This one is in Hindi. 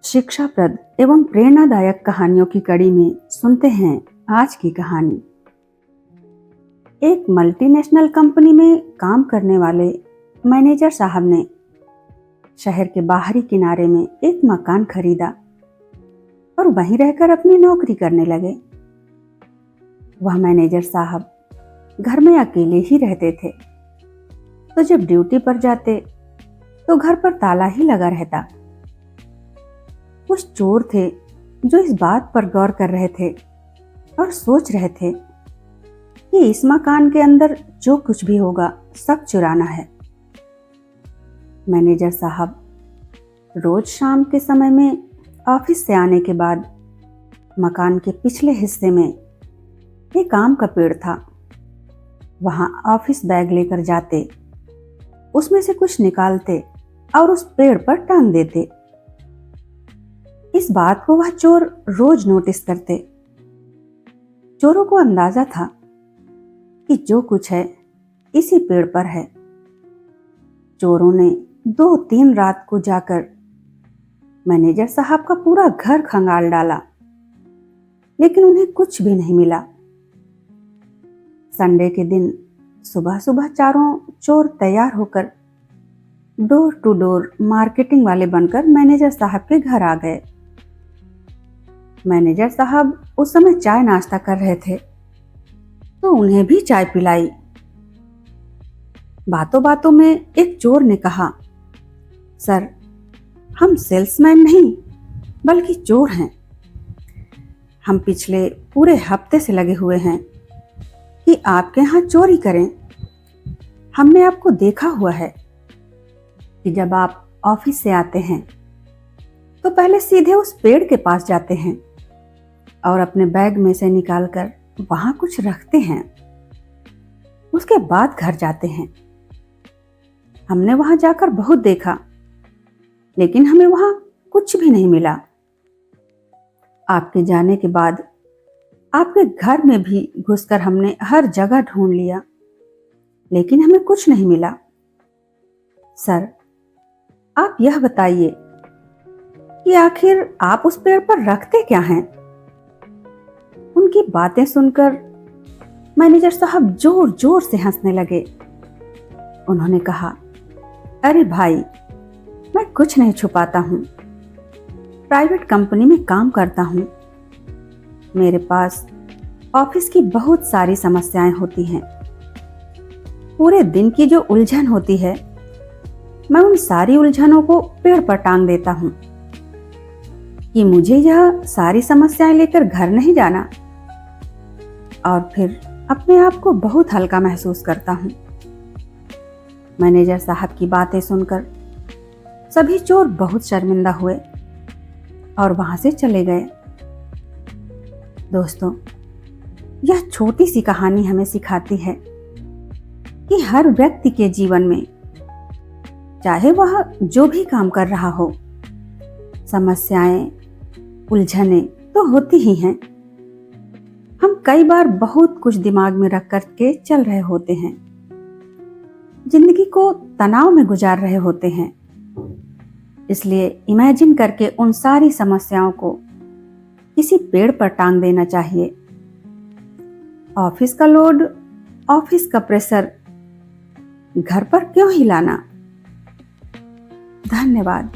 शिक्षाप्रद एवं प्रेरणादायक कहानियों की कड़ी में सुनते हैं आज की कहानी। एक मल्टीनेशनल कंपनी में काम करने वाले मैनेजर साहब ने शहर के बाहरी किनारे में एक मकान खरीदा और वहीं रहकर अपनी नौकरी करने लगे। वह मैनेजर साहब घर में अकेले ही रहते थे, तो जब ड्यूटी पर जाते तो घर पर ताला ही लगा रहता। कुछ चोर थे जो इस बात पर गौर कर रहे थे और सोच रहे थे कि इस मकान के अंदर जो कुछ भी होगा सब चुराना है। मैनेजर साहब रोज शाम के समय में ऑफिस से आने के बाद मकान के पिछले हिस्से में एक आम का पेड़ था। वहां ऑफिस बैग लेकर जाते, उसमें से कुछ निकालते और उस पेड़ पर टांग देते। इस बात को वह चोर रोज नोटिस करते। चोरों को अंदाजा था कि जो कुछ है इसी पेड़ पर है। चोरों ने 2-3 रात को जाकर मैनेजर साहब का पूरा घर खंगाल डाला, लेकिन उन्हें कुछ भी नहीं मिला। संडे के दिन सुबह सुबह चारों चोर तैयार होकर डोर टू डोर मार्केटिंग वाले बनकर मैनेजर साहब के घर आ गए। मैनेजर साहब उस समय चाय नाश्ता कर रहे थे, तो उन्हें भी चाय पिलाई। बातों बातों में एक चोर ने कहा, सर, हम सेल्समैन नहीं बल्कि चोर हैं। हम पिछले पूरे हफ्ते से लगे हुए हैं कि आपके यहाँ चोरी करें। हमने आपको देखा हुआ है कि जब आप ऑफिस से आते हैं तो पहले सीधे उस पेड़ के पास जाते हैं और अपने बैग में से निकालकर वहां कुछ रखते हैं। उसके बाद घर जाते हैं। हमने वहां जाकर बहुत देखा, लेकिन हमें वहां कुछ भी नहीं मिला। आपके जाने के बाद आपके घर में भी घुसकर हमने हर जगह ढूंढ लिया, लेकिन हमें कुछ नहीं मिला। सर, आप यह बताइए कि आखिर आप उस पेड़ पर रखते क्या हैं? उनकी बातें सुनकर मैनेजर साहब जोर जोर से हंसने लगे। उन्होंने कहा, अरे भाई, मैं कुछ नहीं छुपाता हूं। प्राइवेट कंपनी में काम करता हूं। मेरे पास ऑफिस की बहुत सारी समस्याएं होती हैं। पूरे दिन की जो उलझन होती है, मैं उन सारी उलझनों को पेड़ पर टांग देता हूं कि मुझे यह सारी समस्याएं लेकर घर नहीं जाना, और फिर अपने आप को बहुत हल्का महसूस करता हूं। मैनेजर साहब की बातें सुनकर सभी चोर बहुत शर्मिंदा हुए और वहां से चले गए। दोस्तों, यह छोटी सी कहानी हमें सिखाती है कि हर व्यक्ति के जीवन में, चाहे वह जो भी काम कर रहा हो, समस्याएं, उलझनें तो होती ही हैं। हम कई बार बहुत कुछ दिमाग में रख कर के चल रहे होते हैं, जिंदगी को तनाव में गुजार रहे होते हैं। इसलिए इमेजिन करके उन सारी समस्याओं को किसी पेड़ पर टांग देना चाहिए। ऑफिस का लोड, ऑफिस का प्रेशर घर पर क्यों ही लाना? धन्यवाद।